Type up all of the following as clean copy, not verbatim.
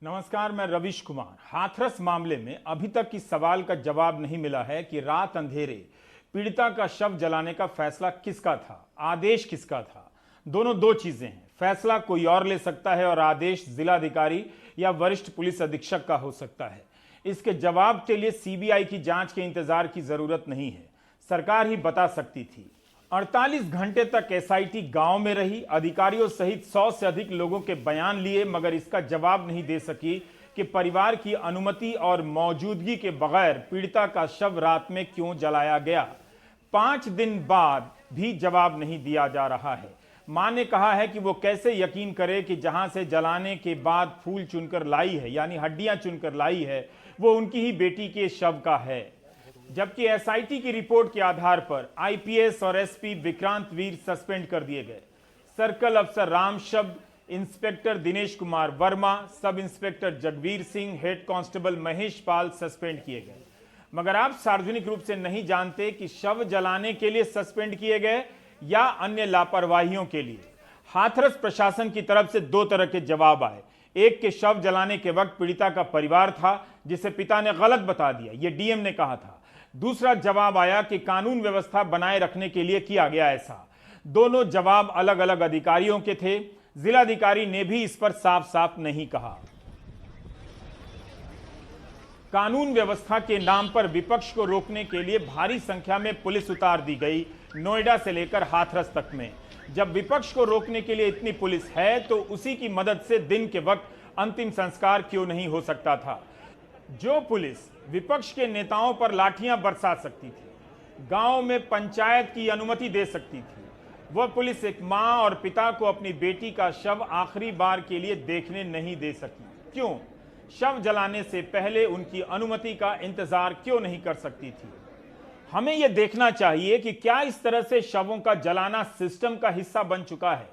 नमस्कार, मैं रविश कुमार। हाथरस मामले में अभी तक इस सवाल का जवाब नहीं मिला है कि रात अंधेरे पीड़िता का शव जलाने का फैसला किसका था, आदेश किसका था। दोनों दो चीजें हैं। फैसला कोई और ले सकता है और आदेश जिलाधिकारी या वरिष्ठ पुलिस अधीक्षक का हो सकता है। इसके जवाब के लिए सीबीआई की जांच के इंतजार की जरूरत नहीं है, सरकार ही बता सकती थी। 48 घंटे तक एसआईटी गांव में रही, अधिकारियों सहित 100 से अधिक लोगों के बयान लिए, मगर इसका जवाब नहीं दे सकी कि परिवार की अनुमति और मौजूदगी के बगैर पीड़िता का शव रात में क्यों जलाया गया। 5 दिन बाद भी जवाब नहीं दिया जा रहा है। मां ने कहा है कि वो कैसे यकीन करे कि जहां से जलाने के बाद फूल चुनकर लाई है, यानी हड्डियां चुनकर लाई है, वो उनकी ही बेटी के शव का है। जबकि एसआईटी की रिपोर्ट के आधार पर आईपीएस और एसपी विक्रांत वीर सस्पेंड कर दिए गए। सर्कल अफसर राम शब्द, inspector Dinesh Kumar Verma, sub inspector Jagveer Singh, head constable Mahesh Pal suspend किए गए। मगर आप सार्वजनिक रूप से नहीं जानते कि शव जलाने के लिए सस्पेंड किए गए या अन्य लापरवाहियों के लिए। हाथरस प्रशासन की तरफ से 2 तरह के जवाब आए। एक के शव जलाने के वक्त पीड़िता का परिवार था, जिसे पिता ने गलत बता दिया, यह डीएम ने कहा था। दूसरा जवाब आया कि कानून व्यवस्था बनाए रखने के लिए किया गया ऐसा। दोनों जवाब अलग अलग अधिकारियों के थे। जिलाधिकारी ने भी इस पर साफ साफ नहीं कहा। कानून व्यवस्था के नाम पर विपक्ष को रोकने के लिए भारी संख्या में पुलिस उतार दी गई, नोएडा से लेकर हाथरस तक में। जब विपक्ष को रोकने के लिए इतनी पुलिस है तो उसी की मदद से दिन के वक्त अंतिम संस्कार क्यों नहीं हो सकता था। जो पुलिस विपक्ष के नेताओं पर लाठियां बरसा सकती थी, गांव में पंचायत की अनुमति दे सकती थी, वह पुलिस एक मां और पिता को अपनी बेटी का शव आखिरी बार के लिए देखने नहीं दे सकी। क्यों? शव जलाने से पहले उनकी अनुमति का इंतजार क्यों नहीं कर सकती थी? हमें यह देखना चाहिए कि क्या इस तरह से शवों का जलाना सिस्टम का हिस्सा बन चुका है।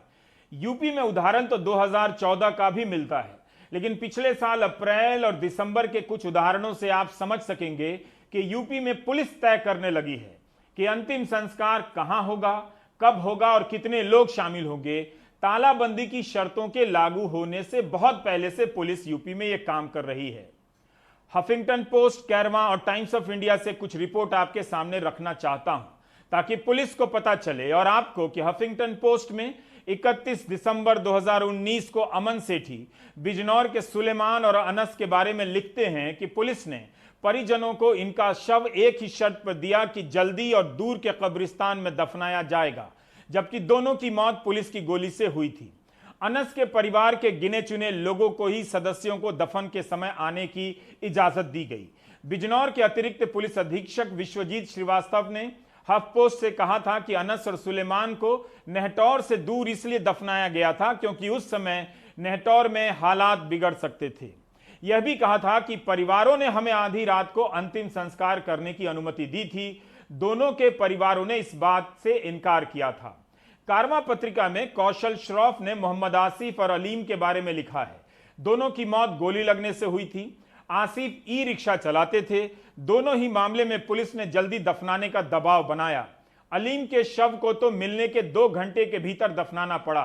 यूपी में उदाहरण तो 2014 का भी मिलता है, लेकिन पिछले साल अप्रैल और दिसंबर के कुछ उदाहरणों से आप समझ सकेंगे कि यूपी में पुलिस तय करने लगी है कि अंतिम संस्कार कहां होगा, कब होगा और कितने लोग शामिल होंगे। तालाबंदी की शर्तों के लागू होने से बहुत पहले से पुलिस यूपी में यह काम कर रही है। हफिंगटन पोस्ट, कैरवा और टाइम्स ऑफ इंडिया से कुछ रिपोर्ट आपके सामने रखना चाहता हूं ताकि पुलिस को पता चले और आपको कि हफिंगटन पोस्ट में 31 दिसंबर 2019 को अमन सेठी बिजनौर के सुलेमान और अनस के बारे में लिखते हैं कि पुलिस ने परिजनों को इनका शव एक ही शर्त पर दिया कि जल्दी और दूर के कब्रिस्तान में दफनाया जाएगा, जबकि दोनों की मौत पुलिस की गोली से हुई थी। अनस के परिवार के गिने चुने लोगों को ही सदस्यों को दफन के समय आने की इजाजत दी गई। बिजनौर के अतिरिक्त पुलिस अधीक्षक विश्वजीत श्रीवास्तव ने हफ पोस्ट से कहा था कि अनस और सुलेमान को नेहटौर से दूर इसलिए दफनाया गया था क्योंकि उस समय नेहटौर में हालात बिगड़ सकते थे। यह भी कहा था कि परिवारों ने हमें आधी रात को अंतिम संस्कार करने की अनुमति दी थी। दोनों के परिवारों ने इस बात से इनकार किया था। कारवा पत्रिका में कौशल श्रॉफ ने मोहम्मद आसिफ और अलीम के बारे में लिखा है। दोनों की मौत गोली लगने से हुई थी। आसिफ ई रिक्शा चलाते थे। दोनों ही मामले में पुलिस ने जल्दी दफनाने का दबाव बनाया। अलीम के शव को तो मिलने के 2 घंटे के भीतर दफनाना पड़ा।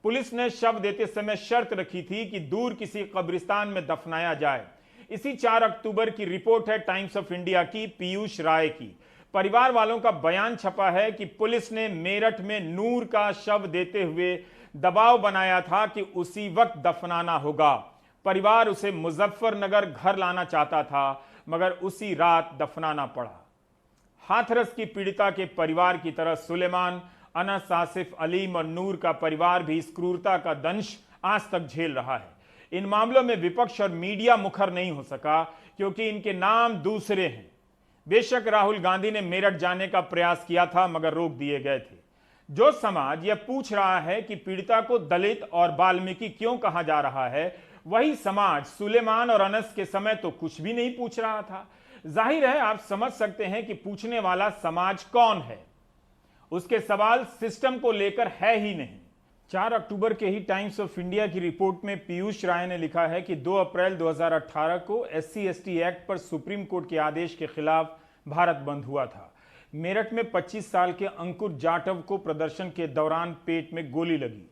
पुलिस ने शव देते समय शर्त रखी थी कि दूर किसी कब्रिस्तान में दफनाया जाए। इसी 4 अक्टूबर की रिपोर्ट है टाइम्स ऑफ इंडिया की, पीयूष राय की। परिवार वालों का बयान छपा है कि पुलिस ने मेरठ में नूर का शव देते हुए दबाव बनाया था कि उसी वक्त दफनाना होगा। परिवार उसे मुजफ्फरनगर घर लाना चाहता था, मगर उसी रात दफनाना पड़ा। हाथरस की पीड़िता के परिवार की तरह सुलेमान, अनस, आसिफ, अलीम और नूर का परिवार भी इस क्रूरता का दंश आज तक झेल रहा है। इन मामलों में विपक्ष और मीडिया मुखर नहीं हो सका क्योंकि इनके नाम दूसरे हैं। बेशक राहुल गांधी ने मेरठ जाने का प्रयास किया था, मगर रोक दिए गए थे। जो समाज यह पूछ रहा है कि पीड़िता को दलित और वाल्मीकि क्यों कहा जा रहा है, वही समाज सुलेमान और अनस के समय तो कुछ भी नहीं पूछ रहा था। जाहिर है आप समझ सकते हैं कि पूछने वाला समाज कौन है। उसके सवाल सिस्टम को लेकर है ही नहीं। 4 अक्टूबर के ही टाइम्स ऑफ इंडिया की रिपोर्ट में पीयूष राय ने लिखा है कि 2 अप्रैल 2018 को SC/ST एक्ट पर सुप्रीम कोर्ट के आदेश के खिलाफ भारत बंद हुआ था। मेरठ में 25 साल के अंकुर जाटव को प्रदर्शन के दौरान पेट में गोली लगी।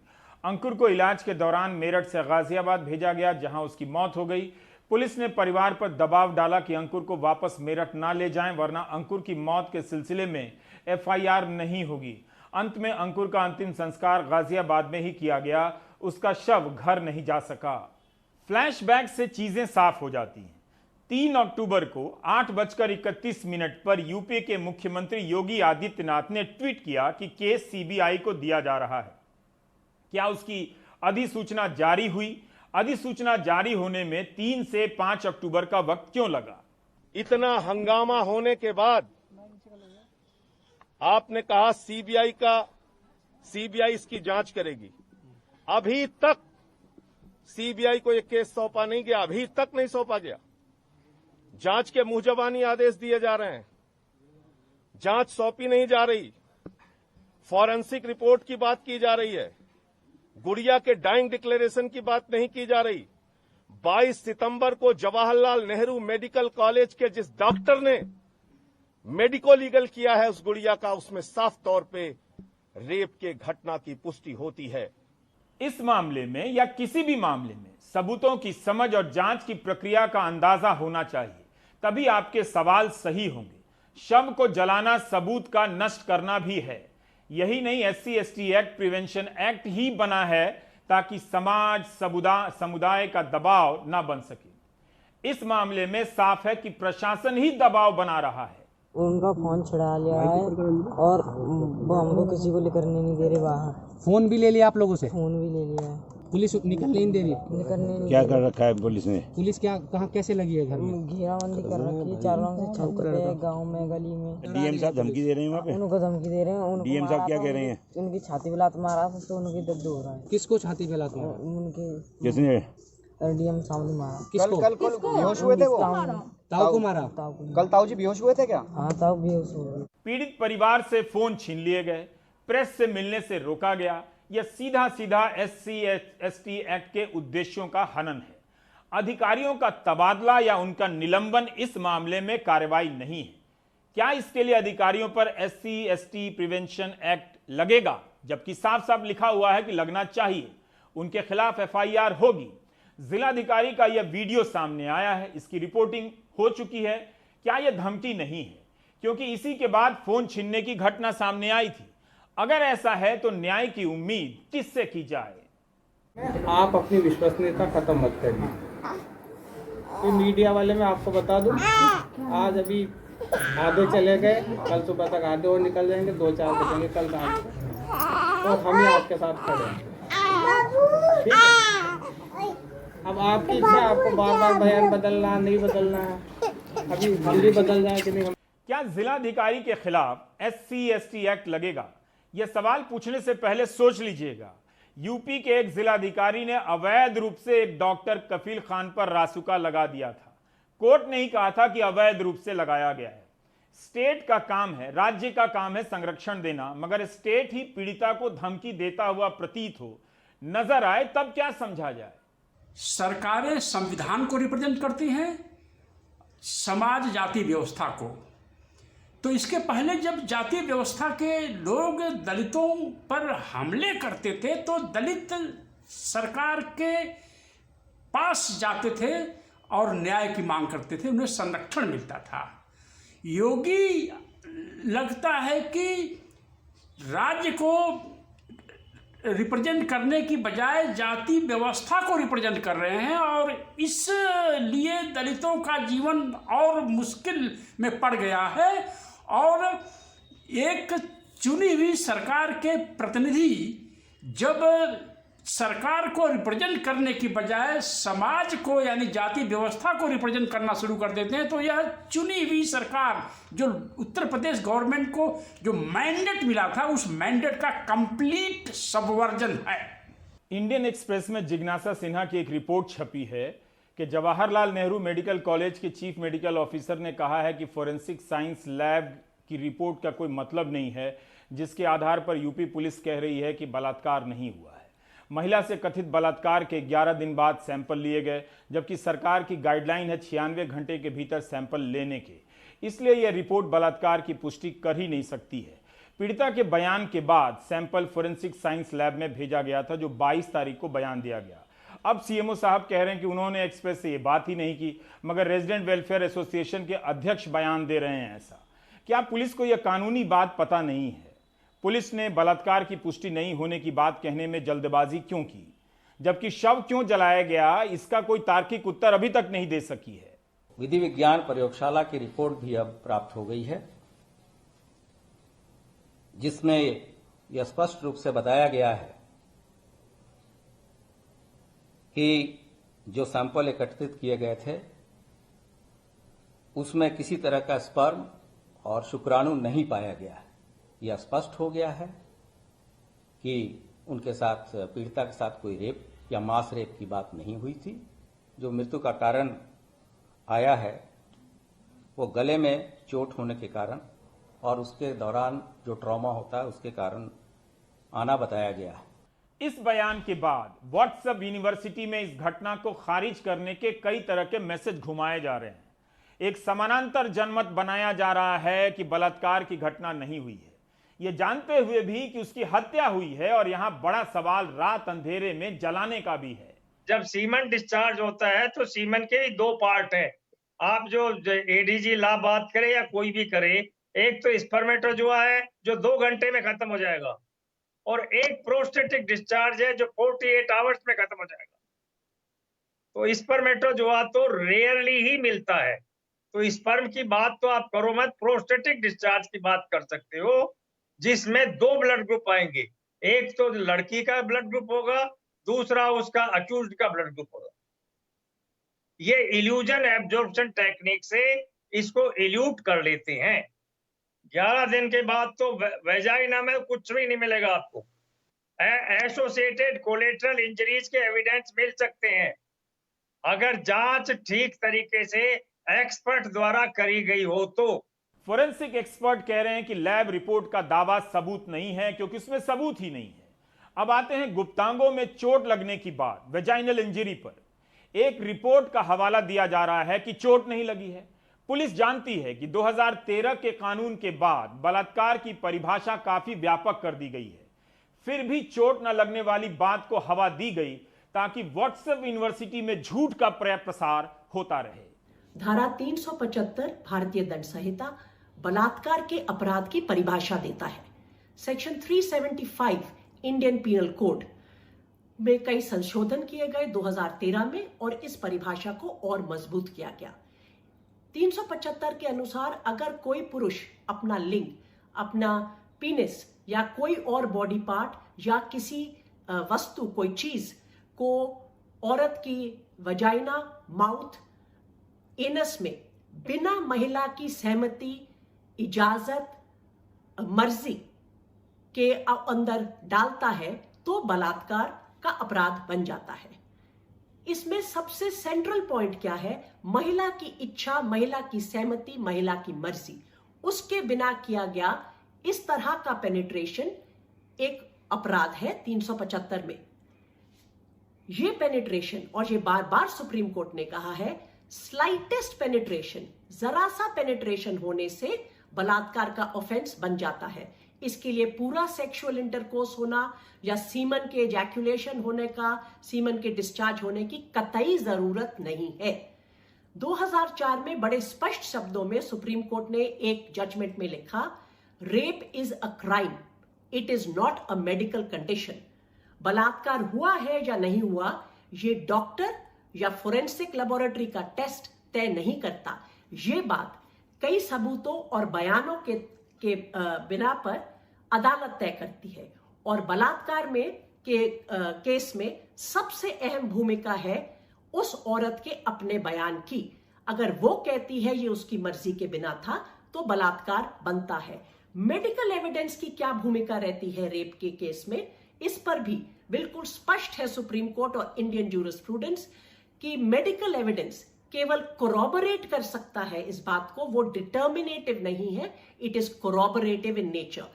अंकुर को इलाज के दौरान मेरठ से गाजियाबाद भेजा गया, जहां उसकी मौत हो गई। पुलिस ने परिवार पर दबाव डाला कि अंकुर को वापस मेरठ ना ले जाएं, वरना अंकुर की मौत के सिलसिले में एफआईआर नहीं होगी। अंत में अंकुर का अंतिम संस्कार गाजियाबाद में ही किया गया। उसका शव घर नहीं जा सका। फ्लैशबैक से चीजें साफ हो जाती हैं। 3 अक्टूबर को 8:31 पर यूपी के मुख्यमंत्री योगी आदित्यनाथ ने ट्वीट किया कि केस सीबीआई को दिया जा रहा है। क्या उसकी अधिसूचना जारी हुई? अधिसूचना जारी होने में 3 से 5 अक्टूबर का वक्त क्यों लगा? इतना हंगामा होने के बाद आपने कहा सीबीआई इसकी जांच करेगी। अभी तक सीबीआई को यह केस सौंपा नहीं गया, अभी तक नहीं सौंपा गया। जांच के मुंहजबानी आदेश दिए जा रहे हैं, जांच सौंपी नहीं जा रही। फॉरेंसिक रिपोर्ट की बात की जा रही है, गुड़िया के डाइंग डिक्लेरेशन की बात नहीं की जा रही। 22 सितंबर को जवाहरलाल नेहरू मेडिकल कॉलेज के जिस डॉक्टर ने मेडिको लीगल किया है उस गुड़िया का, उसमें साफ तौर पे रेप के घटना की पुष्टि होती है। इस मामले में या किसी भी मामले में सबूतों की समझ और जांच की प्रक्रिया का अंदाजा होना चाहिए, तभी आपके सवाल सही होंगे। शव को जलाना सबूत का नष्ट करना भी है। यही नहीं, SC/ST एक्ट, प्रिवेंशन एक्ट ही बना है ताकि समाज समुदाय का दबाव ना बन सके। इस मामले में साफ है कि प्रशासन ही दबाव बना रहा है। उनका फोन छुड़ा लिया है और वो हमको किसी को लेकर नहीं दे रहे बाहर। फोन भी ले लिया आप लोगों से? फोन भी ले लिया है। पुलिस निकलने नहीं दे रही? निकलने नहीं क्या दे कर रखा है पुलिस ने? पुलिस क्या कहाँ कैसे लगी है घर में? घेराबंदी कर रखी है चारों से, छत पे, गांव में, गली में। डीएम साहब धमकी दे रहे हैं वहाँ पे? उनको धमकी दे रहे हैं। डीएम साहब क्या कह रहे हैं? उनकी छाती पे लात मारा था तो उनकी दर्द हो रहा है। किसको छाती पे लात मारा? उनके किसने? डीएम सामने मारा। किसको? कल बेहोश हुए थे वो? ताऊ को मारा? कल ताऊ जी बेहोश हुए थे क्या? हाँ, ताऊ बेहोश हो गए। पीड़ित परिवार से फोन छीन लिए गए, प्रेस से मिलने से रोका गया। यह सीधा SC/ST एक्ट के उद्देश्यों का हनन है। अधिकारियों का तबादला या उनका निलंबन इस मामले में कार्रवाई नहीं है। क्या इसके लिए अधिकारियों पर SC/ST प्रिवेंशन एक्ट लगेगा, जबकि साफ साफ लिखा हुआ है कि लगना चाहिए। उनके खिलाफ FIR होगी। जिलाधिकारी का यह वीडियो सामने आया है, इसकी रिपोर्टिंग हो चुकी है। क्या यह धमकी नहीं है? क्योंकि इसी के बाद फोन छीनने की घटना सामने आई थी। अगर ऐसा है तो न्याय की उम्मीद किससे की जाए? आप अपनी विश्वसनीयता खत्म मत करिए। ये मीडिया वाले मैं आपको बता दूं, आज अभी आधे चले गए, कल सुबह तक आधे और निकल जाएंगे, 2-4 बचेंगे कल रात को, और हम ही आपके साथ खड़े हैं। ठीक है? अब आपकी इच्छा, आपको बार बार बयान बदलना नहीं बदलना है, अभी हम भी बदल जाए कि नहीं। क्या जिलाधिकारी के खिलाफ SC/ST एक्ट लगेगा? यह सवाल पूछने से पहले सोच लीजिएगा। यूपी के एक जिलाधिकारी ने अवैध रूप से एक डॉक्टर कफील खान पर रासुका लगा दिया था। कोर्ट ने ही कहा था कि अवैध रूप से लगाया गया है। स्टेट का काम है, राज्य का काम है संरक्षण देना, मगर स्टेट ही पीड़िता को धमकी देता हुआ प्रतीत हो, नजर आए, तब क्या समझा जाए? सरकारें संविधान को रिप्रेजेंट करती हैं, समाज जाति व्यवस्था को। तो इसके पहले जब जाति व्यवस्था के लोग दलितों पर हमले करते थे तो दलित सरकार के पास जाते थे और न्याय की मांग करते थे, उन्हें संरक्षण मिलता था। योगी लगता है कि राज्य को रिप्रेजेंट करने की बजाय जाति व्यवस्था को रिप्रेजेंट कर रहे हैं और इसलिए दलितों का जीवन और मुश्किल में पड़ गया है। और एक चुनी हुई सरकार के प्रतिनिधि जब सरकार को रिप्रेजेंट करने की बजाय समाज को यानी जाति व्यवस्था को रिप्रेजेंट करना शुरू कर देते हैं, तो यह चुनी हुई सरकार जो उत्तर प्रदेश गवर्नमेंट को जो मैंडेट मिला था उस मैंडेट का कंप्लीट सबवर्जन है। इंडियन एक्सप्रेस में जिज्ञासा सिन्हा की एक रिपोर्ट छपी है कि जवाहरलाल नेहरू मेडिकल कॉलेज के चीफ मेडिकल ऑफिसर ने कहा है कि फोरेंसिक साइंस लैब की रिपोर्ट का कोई मतलब नहीं है, जिसके आधार पर यूपी पुलिस कह रही है कि बलात्कार नहीं हुआ है। महिला से कथित बलात्कार के 11 दिन बाद सैंपल लिए गए, जबकि सरकार की गाइडलाइन है 96 घंटे के भीतर सैंपल लेने के। इसलिए यह रिपोर्ट बलात्कार की पुष्टि कर ही नहीं सकती है। पीड़िता के बयान के बाद सैंपल फोरेंसिक साइंस लैब में भेजा गया था, जो 22 तारीख को बयान दिया गया। अब सीएमओ साहब कह रहे हैं कि उन्होंने एक्सप्रेस से ये बात ही नहीं की, मगर रेजिडेंट वेलफेयर एसोसिएशन के अध्यक्ष बयान दे रहे हैं ऐसा। क्या पुलिस को यह कानूनी बात पता नहीं है? पुलिस ने बलात्कार की पुष्टि नहीं होने की बात कहने में जल्दबाजी क्यों की, जबकि शव क्यों जलाया गया, इसका कोई तार्किक उत्तर अभी तक नहीं दे सकी है। विधि विज्ञान प्रयोगशाला की रिपोर्ट भी अब प्राप्त हो गई है, जिसमें यह स्पष्ट रूप से बताया गया है कि जो सैंपल एकत्रित किए गए थे उसमें किसी तरह का स्पर्म और शुक्राणु नहीं पाया गया है। यह स्पष्ट हो गया है कि उनके साथ, पीड़िता के साथ कोई रेप या मास रेप की बात नहीं हुई थी। जो मृत्यु का कारण आया है वो गले में चोट होने के कारण और उसके दौरान जो ट्रॉमा होता है उसके कारण आना बताया गया है। इस बयान के बाद व्हाट्सएप यूनिवर्सिटी में इस घटना को खारिज करने के कई तरह के मैसेज घुमाए जा रहे हैं। एक समानांतर जनमत बनाया जा रहा है कि बलात्कार की घटना नहीं हुई है, ये जानते हुए भी कि उसकी हत्या हुई है। और यहां बड़ा सवाल रात अंधेरे में जलाने का भी है। जब सीमन डिस्चार्ज होता है तो सीमन के 2 पार्ट है। आप जो एडीजी ला बात करे या कोई भी करे, एक तो स्पर्मेटोजोआ है जो 2 घंटे में खत्म हो जाएगा, और एक प्रोस्टेटिक डिस्चार्ज है जो 48 आवर्स में खत्म हो जाएगा। तो स्पर्मेटोजोआ तो रेयरली ही मिलता है, तो स्पर्म की बात तो आप करो मत, प्रोस्टेटिक डिस्चार्ज की बात कर सकते हो, जिसमें 2 ब्लड ग्रुप आएंगे। एक तो लड़की का ब्लड ग्रुप होगा, दूसरा उसका अक्यूज्ड का ब्लड ग्रुप होगा। ये इल्यूजन एब्जॉर्प्शन टेक्निक से इसको इल्यूट कर लेते हैं। 11 दिन के बाद तो वेजाइना में कुछ भी नहीं मिलेगा आपको। एसोसिएटेड कोलेटरल इंजरीज के एविडेंस मिल सकते हैं अगर जांच ठीक तरीके से एक्सपर्ट द्वारा करी गई हो तो। फोरेंसिक एक्सपर्ट कह रहे हैं कि लैब रिपोर्ट का दावा सबूत नहीं है, क्योंकि उसमें सबूत ही नहीं है। अब आते हैं गुप्तांगों में चोट लगने की बात, वेजाइनल इंजरी पर। एक रिपोर्ट का हवाला दिया जा रहा है कि चोट नहीं लगी है। पुलिस जानती है कि 2013 के कानून के बाद बलात्कार की परिभाषा काफी व्यापक कर दी गई है, फिर भी चोट न लगने वाली बात को हवा दी गई ताकि व्हाट्सएप यूनिवर्सिटी में झूठ का प्रसार होता रहे। धारा 375 भारतीय दंड संहिता बलात्कार के अपराध की परिभाषा देता है। सेक्शन 375 इंडियन पीनल कोड में कई संशोधन किए गए 2013 में, और इस परिभाषा को और मजबूत किया गया। 375 के अनुसार अगर कोई पुरुष अपना लिंग, अपना पीनिस या कोई और बॉडी पार्ट या किसी वस्तु, कोई चीज को औरत की वजाइना, माउथ, एनस में बिना महिला की सहमति, इजाजत, मर्जी के अंदर डालता है तो बलात्कार का अपराध बन जाता है। इसमें सबसे सेंट्रल पॉइंट क्या है? महिला की इच्छा, महिला की सहमति, महिला की मर्जी, उसके बिना किया गया इस तरह का पेनिट्रेशन एक अपराध है 375 में। ये पेनिट्रेशन, और ये बार बार सुप्रीम कोर्ट ने कहा है, स्लाइटेस्ट पेनिट्रेशन, जरा सा पेनिट्रेशन होने से बलात्कार का ऑफेंस बन जाता है। इसके लिए पूरा सेक्सुअल इंटरकोर्स होना या सीमन के एजैक्यूलेशन होने का, सीमन के डिस्चार्ज होने की कतई जरूरत नहीं है। 2004 में बड़े स्पष्ट शब्दों में सुप्रीम कोर्ट ने एक जजमेंट में लिखा, rape is a crime, it is not a medical condition. बलात्कार हुआ है या नहीं हुआ, ये डॉक्टर या फोरेंसिक लेबोरेटरी का टेस्ट तय नहीं करता। ये बात कई सबूतों और बयानों के बिना पर अदालत तय करती है। और बलात्कार में केस में सबसे अहम भूमिका है उस औरत के अपने बयान की। अगर वो कहती है ये उसकी मर्जी के बिना था तो बलात्कार बनता है। मेडिकल एविडेंस की क्या भूमिका रहती है रेप के केस में, इस पर भी बिल्कुल स्पष्ट है सुप्रीम कोर्ट और इंडियन जूरिस्प्रूडेंस कि मेडिकल एविडेंस केवल कोरॉबरेट कर सकता है इस बात को, वो डिटर्मिनेटिव नहीं है, इट इज कोरॉबरेटिव इन नेचर।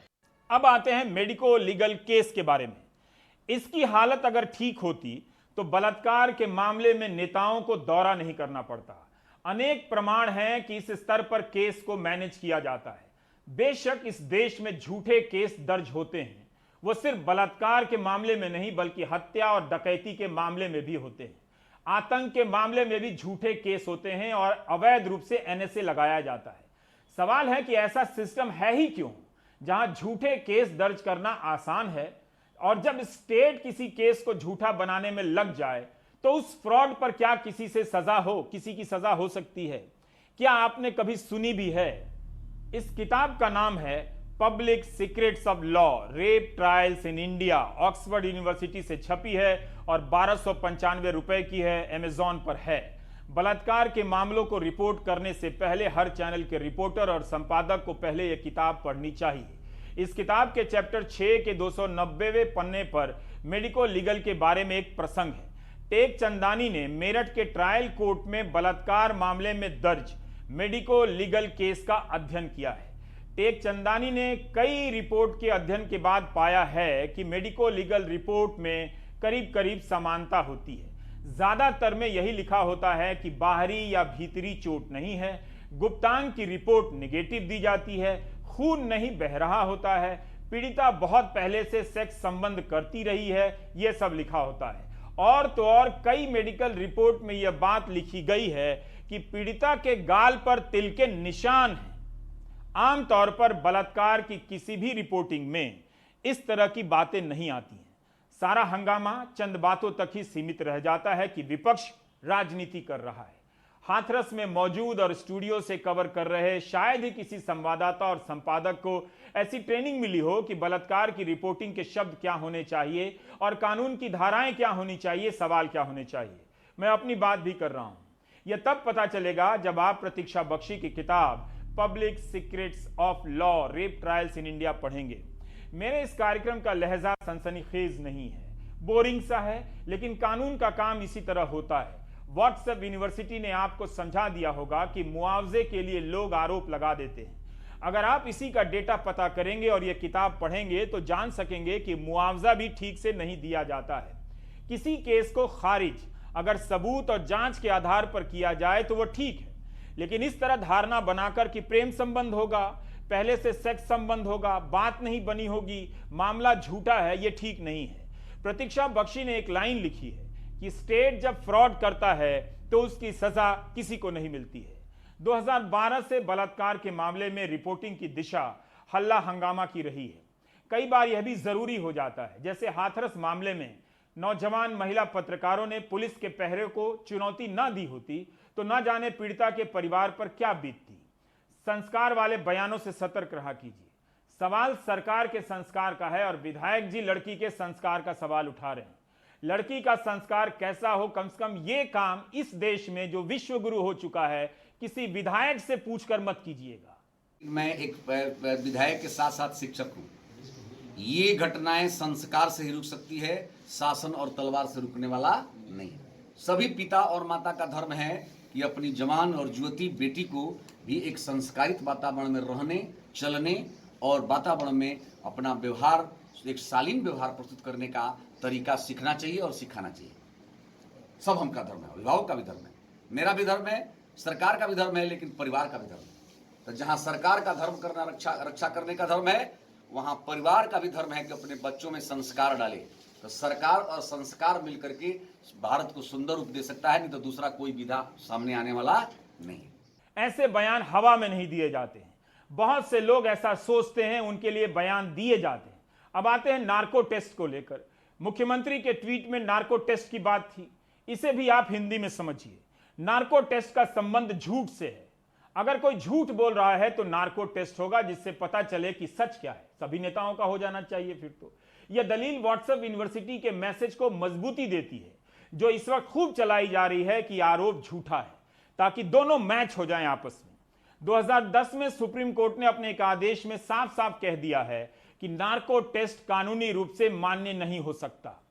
अब आते हैं मेडिको लीगल केस के बारे में। इसकी हालत अगर ठीक होती तो बलात्कार के मामले में नेताओं को दौरा नहीं करना पड़ता। अनेक प्रमाण हैं कि इस स्तर पर केस को मैनेज किया जाता है। बेशक इस देश में झूठे केस दर्ज होते हैं, वो सिर्फ बलात्कार के मामले में नहीं बल्कि हत्या और डकैती के मामले में भी होते हैं। आतंक के मामले में भी झूठे केस होते हैं और अवैध रूप से एनएसए लगाया जाता है। सवाल है कि ऐसा सिस्टम है ही क्यों जहां झूठे केस दर्ज करना आसान है, और जब स्टेट किसी केस को झूठा बनाने में लग जाए तो उस फ्रॉड पर क्या किसी से सजा हो, किसी की सजा हो सकती है? क्या आपने कभी सुनी भी है? इस किताब का नाम है public secrets of law, rape trials in India. Oxford university से छपी है और 1295 रुपए की है, अमेजॉन पर है। बलात्कार के मामलों को रिपोर्ट करने से पहले हर चैनल के रिपोर्टर और संपादक को पहले यह किताब पढ़नी चाहिए। इस किताब के चैप्टर 6 के 290वें पन्ने पर मेडिको लीगल के बारे में एक प्रसंग है। टेक चंदानी ने मेरठ के ट्रायल कोर्ट में बलात्कार मामले में दर्ज मेडिको लीगल केस का अध्ययन किया है। टेक चंदानी ने कई रिपोर्ट के अध्ययन के बाद पाया है कि मेडिको लीगल रिपोर्ट में करीब करीब समानता होती है। ज्यादातर में यही लिखा होता है कि बाहरी या भीतरी चोट नहीं है, गुप्तांग की रिपोर्ट निगेटिव दी जाती है, खून नहीं बह रहा होता है, पीड़िता बहुत पहले से सेक्स संबंध करती रही है, यह सब लिखा होता है। और तो और कई मेडिकल रिपोर्ट में यह बात लिखी गई है कि पीड़िता के गाल पर तिल के निशान हैं। आमतौर पर बलात्कार की किसी भी रिपोर्टिंग में इस तरह की बातें नहीं आती हैं। सारा हंगामा चंद बातों तक ही सीमित रह जाता है कि विपक्ष राजनीति कर रहा है। हाथरस में मौजूद और स्टूडियो से कवर कर रहे शायद ही किसी संवाददाता और संपादक को ऐसी ट्रेनिंग मिली हो कि बलात्कार की रिपोर्टिंग के शब्द क्या होने चाहिए और कानून की धाराएं क्या होनी चाहिए, सवाल क्या होने चाहिए। मैं अपनी बात भी कर रहा हूं। यह तब पता चलेगा जब आप प्रतीक्षा बख्शी की किताब public secrets of law, rape trials in India पढ़ेंगे। मेरे इस कार्यक्रम का लहजा सनसनीखेज नहीं है, बोरिंग सा है, लेकिन कानून का काम इसी तरह होता है। व्हाट्सएप यूनिवर्सिटी ने आपको समझा दिया होगा कि मुआवजे के लिए लोग आरोप लगा देते हैं। अगर आप इसी का डेटा पता करेंगे और यह किताब पढ़ेंगे तो जान सकेंगे कि मुआवजा भी ठीक से नहीं दिया जाता है। किसी केस को खारिज अगर सबूत और जांच के आधार पर किया जाए तो वह ठीक है, लेकिन इस तरह धारणा बनाकर कि प्रेम संबंध होगा, पहले से सेक्स संबंध होगा, बात नहीं बनी होगी, मामला झूठा है, यह ठीक नहीं है। प्रतीक्षा बख्शी ने एक लाइन लिखी है कि स्टेट जब फ्रॉड करता है तो उसकी सजा किसी को नहीं मिलती है। 2012 से बलात्कार के मामले में रिपोर्टिंग की दिशा हल्ला हंगामा की रही है। कई बार यह भी जरूरी हो जाता है, जैसे हाथरस मामले में नौजवान महिला पत्रकारों ने पुलिस के पहरे को चुनौती न दी होती तो न जाने पीड़िता के परिवार पर क्या बीतती। संस्कार वाले बयानों से सतर्क रहा कीजिए। सवाल सरकार के संस्कार का है और विधायक जी लड़की के संस्कार का सवाल उठा रहे हैं। लड़की का संस्कार कैसा हो, कम से कम ये काम इस देश में जो विश्व गुरु हो चुका है किसी विधायक से पूछकर मत कीजिएगा। मैं एक विधायक के साथ साथ शिक्षक हूँ। ये घटनाएं संस्कार से ही रुक सकती है, शासन और तलवार से रुकने वाला नहीं। सभी पिता और माता का धर्म है कि अपनी जवान और युवती बेटी को भी एक संस्कारित वातावरण में रहने, चलने और वातावरण में अपना व्यवहार, एक शालीन व्यवहार प्रस्तुत करने का तरीका सीखना चाहिए और सिखाना चाहिए। सब हम का धर्म है, अभिभावक का भी धर्म है, मेरा भी धर्म है, सरकार का भी धर्म है, लेकिन परिवार का भी धर्म है। तो जहां सरकार का धर्म करना, रक्षा करने का धर्म है, वहां परिवार का भी धर्म है कि अपने बच्चों में संस्कार डाले। तो सरकार और संस्कार मिलकर के भारत को सुंदर रूप दे सकता है, नहीं तो दूसरा कोई विधा सामने आने वाला नहीं। ऐसे बयान हवा में नहीं दिए जाते हैं। बहुत से लोग ऐसा सोचते हैं, उनके लिए बयान दिए जाते हैं। अब आते हैं नार्को टेस्ट को लेकर। मुख्यमंत्री के ट्वीट में नार्को टेस्ट की बात थी, इसे भी आप हिंदी में समझिए। नार्को टेस्ट का संबंध झूठ से है। अगर कोई झूठ बोल रहा है तो नार्को टेस्ट होगा, जिससे पता चले कि सच क्या है। सभी नेताओं का हो जाना चाहिए फिर तो। यह दलील व्हाट्सएप यूनिवर्सिटी के मैसेज को मजबूती देती है, जो इस वक्त खूब चलाई जा रही है कि आरोप झूठा है, ताकि दोनों मैच हो जाएं आपस में। 2010 में सुप्रीम कोर्ट ने अपने एक आदेश में साफ साफ कह दिया है कि नार्को टेस्ट कानूनी रूप से मान्य नहीं हो सकता।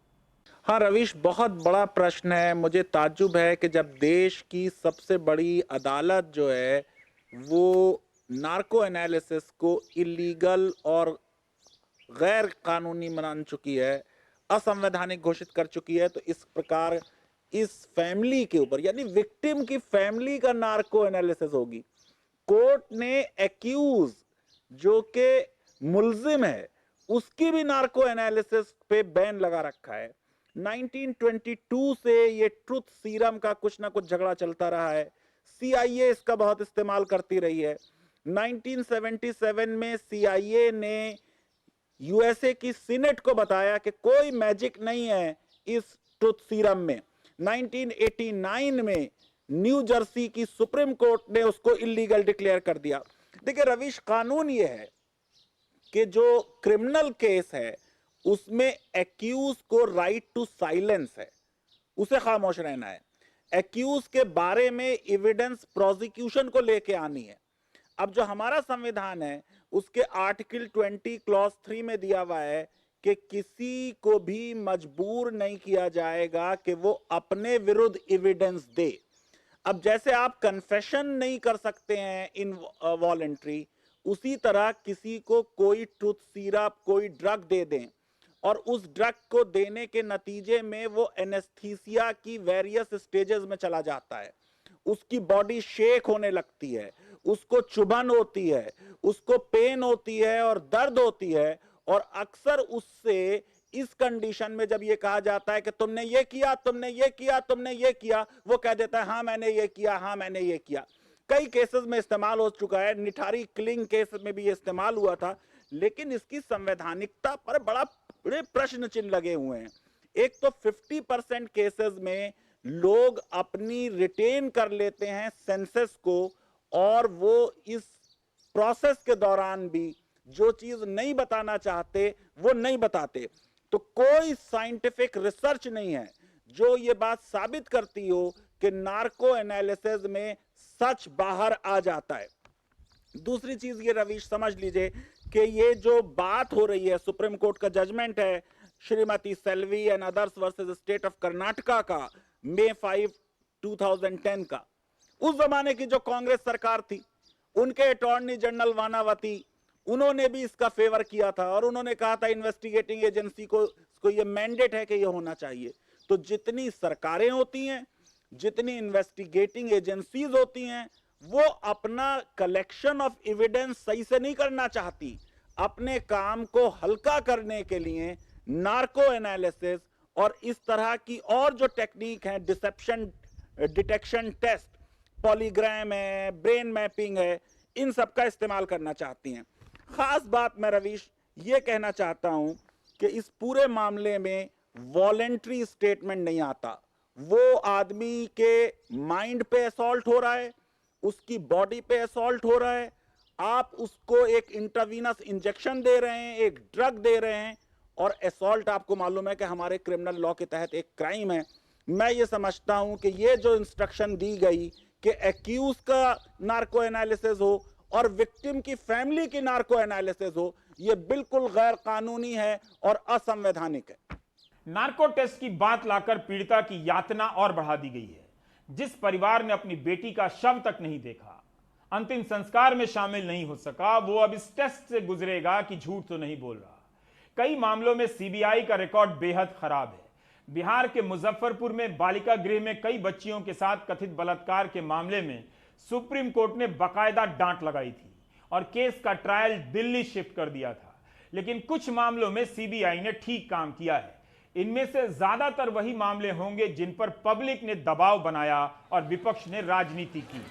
हाँ रवीश, बहुत बड़ा प्रश्न है। मुझे ताज्जुब है कि जब देश की सबसे बड़ी अदालत जो है वो नार्को एनालिसिस को इलीगल और गैर कानूनी मान चुकी है, असंवैधानिक घोषित कर चुकी है, तो इस प्रकार इस फैमिली के ऊपर, यानी विक्टिम की फैमिली का नार्को एनालिसिस होगी। कोर्ट ने एक्यूज जो कि मुल्जिम है, उसकी भी नार्को एनालिसिस पे बैन लगा रखा है। 1922 से ये ट्रुथ सीरम का कुछ ना कुछ झगड़ा चलता रहा है। CIA इसका बहुत इस्तेमाल करती रही है। 1977 में CIA ने USA की सीनेट को बताया कि कोई मैजिक नहीं है इस ट्रुथ सीरम में। 1989 में न्यू जर्सी की सुप्रीम कोर्ट ने उसको इलीगल डिक्लेयर कर दिया। देखिए रवीश, कानून ये है कि जो क्रिमिनल केस है उसमें एक्यूज को राइट टू साइलेंस है, उसे खामोश रहना है। एक्यूज के बारे में एविडेंस प्रोसिक्यूशन को लेके आनी है। अब जो हमारा संविधान है उसके आर्टिकल 20 क्लॉज 3 में दिया हुआ है कि किसी को भी मजबूर नहीं किया जाएगा कि वो अपने विरुद्ध एविडेंस दे। अब जैसे आप कन्फेशन नहीं कर सकते हैं इन वॉलंटरी, उसी तरह किसी को कोई ट्रुथ सीरप, कोई ड्रग दे दें और उस ड्रग को देने के नतीजे में वो एनेस्थीसिया की वेरियस स्टेजेस में चला जाता है, उसकी बॉडी शेक होने लगती है, उसको चुभन होती है, उसको पेन होती है और दर्द होती है, और अक्सर उससे इस कंडीशन में जब ये कहा जाता है कि तुमने ये किया, तुमने ये किया, तुमने ये किया, वो कह देता है हाँ मैंने ये किया, हाँ मैंने ये किया। कई केसेस में इस्तेमाल हो चुका है, निठारी किलिंग केस में भी ये इस्तेमाल हुआ था, लेकिन इसकी संवैधानिकता पर बड़े प्रश्न चिन्ह लगे हुए हैं। एक तो 50% केसेस में लोग अपनी रिटेन कर लेते हैं सेंसस को, और वो इस प्रोसेस के दौरान भी जो चीज नहीं बताना चाहते वो नहीं बताते। तो कोई साइंटिफिक रिसर्च नहीं है जो ये बात साबित करती हो कि नार्को एनालिसिस में सच बाहर आ जाता है। दूसरी चीज ये रवीश समझ लीजिए कि ये जो बात हो रही है, सुप्रीम कोर्ट का जजमेंट है Shrimati Selvi and others versus state of Karnataka का May 5, 2010 का, उस जमाने की जो कांग्रेस सरकार थी उनके अटॉर्नी जनरल वानावती, उन्होंने भी इसका फेवर किया था और उन्होंने कहा था इन्वेस्टिगेटिंग एजेंसी को ये मैंडेट है कि ये होना चाहिए। तो जितनी सरकारें होती हैं, जितनी इन्वेस्टिगेटिंग एजेंसीज होती हैं, वो अपना कलेक्शन ऑफ एविडेंस सही से नहीं करना चाहती। अपने काम को हल्का करने के लिए नार्को एनालिसिस और इस तरह की और जो टेक्निक है, डिसेप्शन डिटेक्शन टेस्ट, पॉलीग्राम है, ब्रेन मैपिंग है, इन सब का इस्तेमाल करना चाहती हैं। खास बात मैं रवीश ये कहना चाहता हूं कि इस पूरे मामले में वॉलेंट्री स्टेटमेंट नहीं आता। वो आदमी के माइंड पे असॉल्ट हो रहा है, उसकी बॉडी पे असॉल्ट हो रहा है, आप उसको एक इंट्रावीनस इंजेक्शन दे रहे हैं, एक ड्रग दे रहे हैं, और असॉल्ट आपको मालूम है कि हमारे क्रिमिनल लॉ के तहत एक क्राइम है। मैं ये समझता हूं कि ये जो इंस्ट्रक्शन दी गई कि एक्यूज का नार्को एनालिसिस हो और विक्टिम की फैमिली की नार्को एनालिसिस हो, ये बिल्कुल गैर कानूनी है और असंवैधानिक है। नार्को टेस्ट की बात लाकर पीड़िता की यातना और बढ़ा दी गई है। जिस परिवार ने अपनी बेटी का शव तक नहीं देखा, अंतिम संस्कार में शामिल नहीं हो सका, वो अब इस टेस्ट से गुजरेगा कि झूठ तो नहीं बोल रहा। कई मामलों में सीबीआई का रिकॉर्ड बेहद खराब है। बिहार के मुजफ्फरपुर में बालिका गृह में कई बच्चियों के साथ कथित बलात्कार के मामले में सुप्रीम कोर्ट ने बाकायदा डांट लगाई थी और केस का ट्रायल दिल्ली शिफ्ट कर दिया था। लेकिन कुछ मामलों में सीबीआई ने ठीक काम किया है। इनमें से ज्यादातर वही मामले होंगे जिन पर पब्लिक ने दबाव बनाया और विपक्ष ने राजनीति की।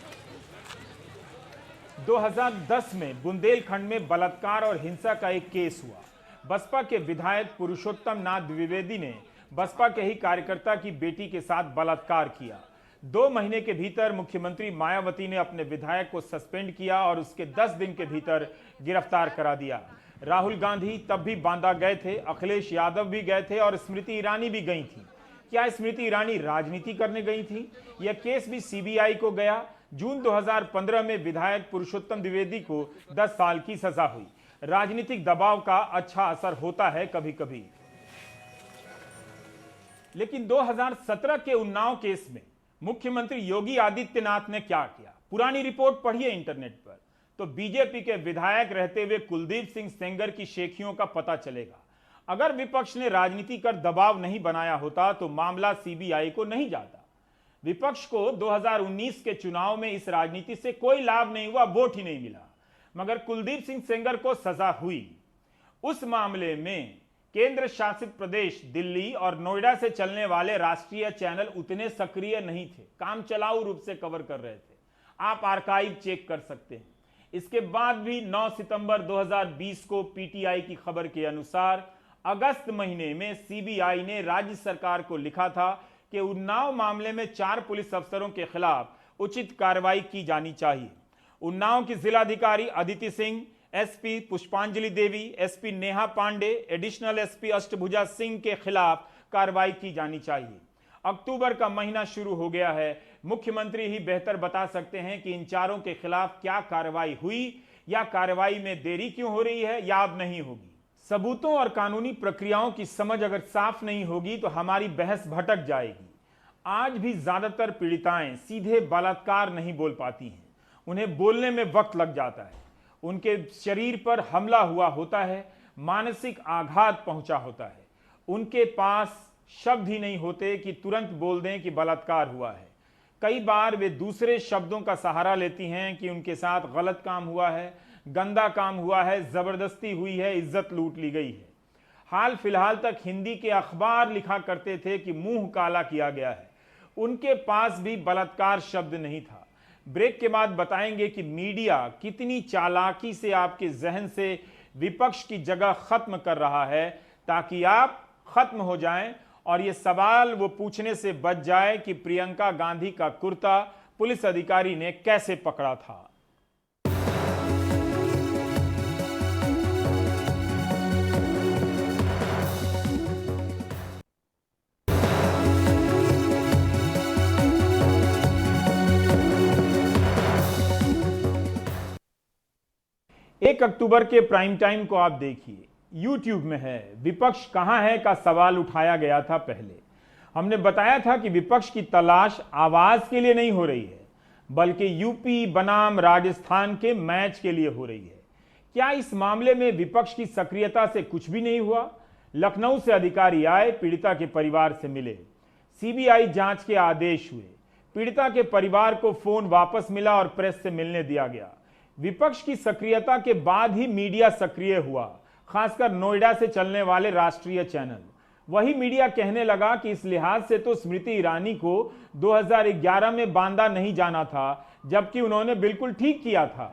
2010 में बुंदेलखंड में बलात्कार और हिंसा का एक केस हुआ। बसपा के विधायक पुरुषोत्तम नाथ द्विवेदी ने बसपा के ही कार्यकर्ता की बेटी के साथ बलात्कार किया। 2 महीने के भीतर मुख्यमंत्री मायावती ने अपने विधायक को सस्पेंड किया और उसके 10 दिन के भीतर गिरफ्तार करा दिया। राहुल गांधी तब भी बांदा गए थे, अखिलेश यादव भी गए थे और स्मृति ईरानी भी गई थी। क्या स्मृति ईरानी राजनीति करने गई थी? यह केस भी सीबीआई को गया। जून 2015 में विधायक पुरुषोत्तम द्विवेदी को 10 साल की सजा हुई। राजनीतिक दबाव का अच्छा असर होता है कभी कभी। लेकिन 2017 के उन्नाव केस में मुख्यमंत्री योगी आदित्यनाथ ने क्या किया? पुरानी रिपोर्ट पढ़िए इंटरनेट पर, तो बीजेपी के विधायक रहते हुए कुलदीप सिंह सेंगर की शेखियों का पता चलेगा। अगर विपक्ष ने राजनीति कर दबाव नहीं बनाया होता तो मामला सीबीआई को नहीं जाता। विपक्ष को 2019 के चुनाव में इस राजनीति से कोई लाभ नहीं हुआ, वोट ही नहीं मिला। मगर कुलदीप सिंह सेंगर को सजा हुई। उस मामले में केंद्र शासित प्रदेश दिल्ली और नोएडा से चलने वाले राष्ट्रीय चैनल उतने सक्रिय नहीं थे, काम चलाऊ रूप से कवर कर रहे थे। आप आर्काइव चेक कर सकते हैं। इसके बाद भी 9 सितंबर 2020 को पीटीआई की खबर के अनुसार अगस्त महीने में सीबीआई ने राज्य सरकार को लिखा था कि उन्नाव मामले में 4 पुलिस अफसरों के खिलाफ उचित कार्रवाई की जानी चाहिए। उन्नाव की जिलाधिकारी Aditi Singh, SP Pushpanjali Devi, SP Neha Pandey, additional SP Ashtabhuja Singh के खिलाफ कार्रवाई की जानी चाहिए। अक्टूबर का महीना शुरू हो गया है। मुख्यमंत्री ही बेहतर बता सकते हैं कि इन चारों के खिलाफ क्या कार्रवाई हुई या कार्रवाई में देरी क्यों हो रही है या अब नहीं होगी। सबूतों और कानूनी प्रक्रियाओं की समझ अगर साफ नहीं होगी तो हमारी बहस भटक जाएगी। आज भी ज्यादातर पीड़िताएं सीधे बलात्कार नहीं बोल पाती हैं, उन्हें बोलने में वक्त लग जाता है। उनके शरीर पर हमला हुआ होता है, मानसिक आघात पहुंचा होता है, उनके पास शब्द ही नहीं होते कि तुरंत बोल दें कि बलात्कार हुआ है। कई बार वे दूसरे शब्दों का सहारा लेती हैं कि उनके साथ गलत काम हुआ है, गंदा काम हुआ है, जबरदस्ती हुई है, इज्जत लूट ली गई है। हाल फिलहाल तक हिंदी के अखबार लिखा करते थे कि मुंह काला किया गया है, उनके पास भी बलात्कार शब्द नहीं था। ब्रेक के बाद बताएंगे कि मीडिया कितनी चालाकी से आपके जहन से विपक्ष की जगह खत्म कर रहा है ताकि आप खत्म हो जाएं और ये सवाल वो पूछने से बच जाए कि प्रियंका गांधी का कुर्ता पुलिस अधिकारी ने कैसे पकड़ा था। एक अक्टूबर के प्राइम टाइम को आप देखिए, यूट्यूब में है विपक्ष कहां है का सवाल उठाया गया था। पहले हमने बताया था कि विपक्ष की तलाश आवाज के लिए नहीं हो रही है बल्कि यूपी बनाम राजस्थान के मैच के लिए हो रही है। क्या इस मामले में विपक्ष की सक्रियता से कुछ भी नहीं हुआ? लखनऊ से अधिकारी आए, पीड़िता के परिवार से मिले, सीबीआई जांच के आदेश हुए, पीड़िता के परिवार को फोन वापस मिला और प्रेस से मिलने दिया गया। विपक्ष की सक्रियता के बाद ही मीडिया सक्रिय हुआ, खासकर नोएडा से चलने वाले राष्ट्रीय चैनल। वही मीडिया कहने लगा कि इस लिहाज से तो स्मृति ईरानी को 2011 में बांदा नहीं जाना था, जबकि उन्होंने बिल्कुल ठीक किया था।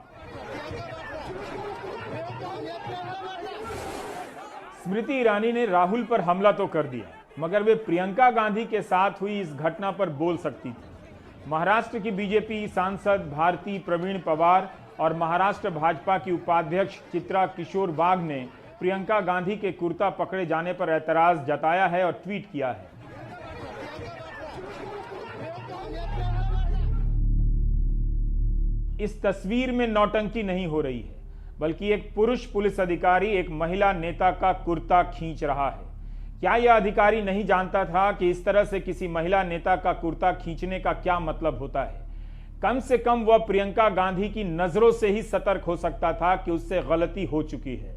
स्मृति ईरानी ने राहुल पर हमला तो कर दिया, मगर वे प्रियंका गांधी के साथ हुई इस घटना पर बोल सकती थी। महाराष्ट्र की बीजेपी सांसद भारती प्रवीण पवार और महाराष्ट्र भाजपा की उपाध्यक्ष चित्रा किशोर बाग ने प्रियंका गांधी के कुर्ता पकड़े जाने पर ऐतराज जताया है और ट्वीट किया है। इस तस्वीर में नौटंकी नहीं हो रही है, बल्कि एक पुरुष पुलिस अधिकारी एक महिला नेता का कुर्ता खींच रहा है। क्या यह अधिकारी नहीं जानता था कि इस तरह से किसी महिला नेता का कुर्ता खींचने का क्या मतलब होता है? कम से कम वह प्रियंका गांधी की नजरों से ही सतर्क हो सकता था कि उससे गलती हो चुकी है,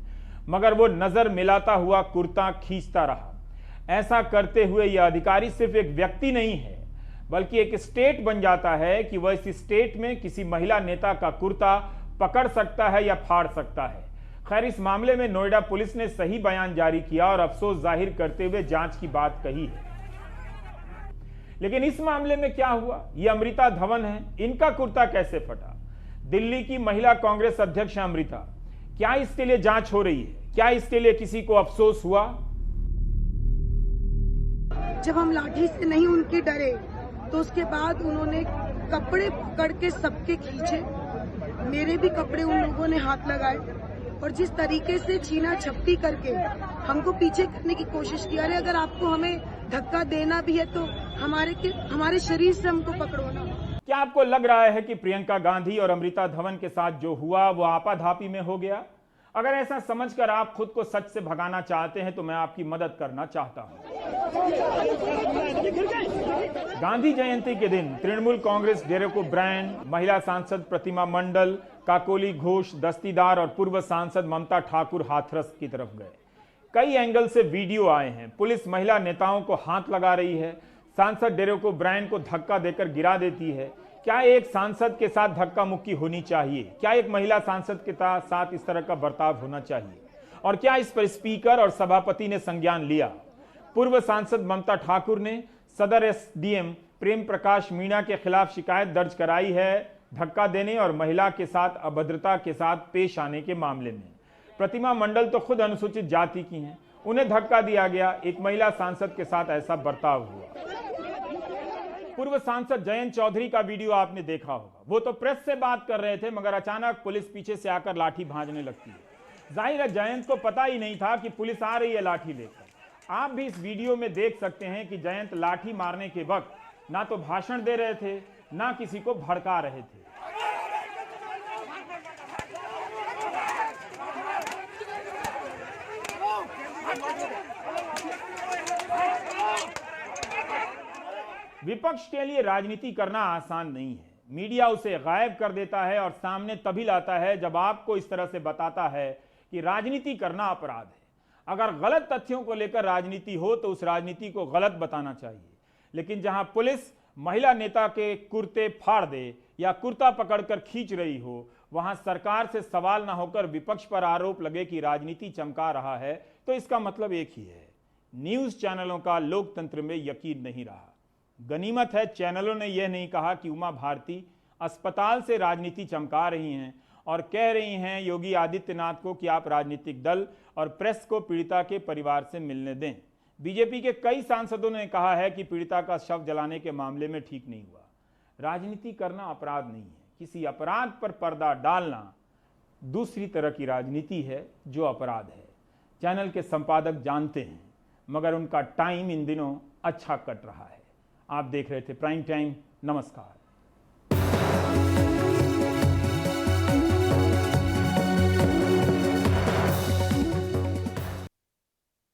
मगर वो नजर मिलाता हुआ कुर्ता खींचता रहा। ऐसा करते हुए यह अधिकारी सिर्फ एक व्यक्ति नहीं है, बल्कि एक स्टेट बन जाता है कि वह इस स्टेट में किसी महिला नेता का कुर्ता पकड़ सकता है या फाड़ सकता है। खैर, इस मामले में नोएडा पुलिस ने सही बयान जारी किया और अफसोस जाहिर करते हुए जांच की बात कही है। लेकिन इस मामले में क्या हुआ? ये अमृता धवन है, इनका कुर्ता कैसे फटा? दिल्ली की महिला कांग्रेस अध्यक्ष अमृता, क्या इसके लिए जांच हो रही है? क्या इसके लिए किसी को अफसोस हुआ? जब हम लाठी से नहीं उनके डरे तो उसके बाद उन्होंने कपड़े पकड़ के सबके खींचे, मेरे भी कपड़े उन लोगों ने हाथ लगाए और जिस तरीके से छीना झपटी करके हमको पीछे करने की कोशिश की। अरे अगर आपको हमें धक्का देना भी है तो हमारे शरीर से हमको पकड़ो ना। क्या आपको लग रहा है कि प्रियंका गांधी और अमृता धवन के साथ जो हुआ वो आपाधापी में हो गया? अगर ऐसा समझकर आप खुद को सच से भगाना चाहते हैं तो मैं आपकी मदद करना चाहता हूं। गांधी जयंती के दिन तृणमूल कांग्रेस डेरेको ब्रांड, महिला सांसद प्रतिमा मंडल, काकोली घोष, दस्तीदार और पूर्व सांसद ममता ठाकुर हाथरस की तरफ गए। कई एंगल से वीडियो आए हैं। पुलिस महिला नेताओं को हाथ लगा रही है, सांसद डेरेको ब्रांड को धक्का देकर गिरा देती है, क्या एक सांसद के साथ धक्का मुक्की होनी चाहिए? क्या एक महिला सांसद के साथ इस तरह का बर्ताव होना चाहिए? और क्या इस पर स्पीकर और सभापति ने संज्ञान लिया? पूर्व सांसद ममता ठाकुर ने सदर एसडीएम प्रेम प्रकाश मीणा के खिलाफ शिकायत दर्ज कराई है धक्का देने और महिला के साथ अभद्रता के साथ पेश आने के मामले में। प्रतिमा मंडल तो खुद अनुसूचित जाति की हैं, उन्हें धक्का दिया गया, एक महिला सांसद के साथ ऐसा बर्ताव हुआ। पूर्व सांसद जयंत चौधरी का वीडियो आपने देखा होगा, वो तो प्रेस से बात कर रहे थे मगर अचानक पुलिस पीछे से आकर लाठी भांजने लगती है। जाहिर है जयंत को पता ही नहीं था कि पुलिस आ रही है लाठी लेकर। आप भी इस वीडियो में देख सकते हैं कि जयंत लाठी मारने के वक्त ना तो भाषण दे रहे थे ना किसी को भड़का रहे थे। विपक्ष के लिए राजनीति करना आसान नहीं है। मीडिया उसे गायब कर देता है और सामने तभी लाता है जब आपको इस तरह से बताता है कि राजनीति करना अपराध है। अगर गलत तथ्यों को लेकर राजनीति हो तो उस राजनीति को गलत बताना चाहिए, लेकिन जहां पुलिस महिला नेता के कुर्ते फाड़ दे या कुर्ता पकड़कर खींच रही हो, वहां सरकार से सवाल ना होकर विपक्ष पर आरोप लगे कि राजनीति चमका रहा है, तो इसका मतलब एक ही है, न्यूज चैनलों का लोकतंत्र में यकीन नहीं रहा। गनीमत है चैनलों ने यह नहीं कहा कि उमा भारती अस्पताल से राजनीति चमका रही हैं और कह रही हैं योगी आदित्यनाथ को कि आप राजनीतिक दल और प्रेस को पीड़िता के परिवार से मिलने दें। बीजेपी के कई सांसदों ने कहा है कि पीड़िता का शव जलाने के मामले में ठीक नहीं हुआ। राजनीति करना अपराध नहीं है, किसी अपराध पर पर्दा डालना दूसरी तरह की राजनीति है जो अपराध है। चैनल के संपादक जानते हैं, मगर उनका टाइम इन दिनों अच्छा कट रहा है। आप देख रहे थे प्राइम टाइम। नमस्कार।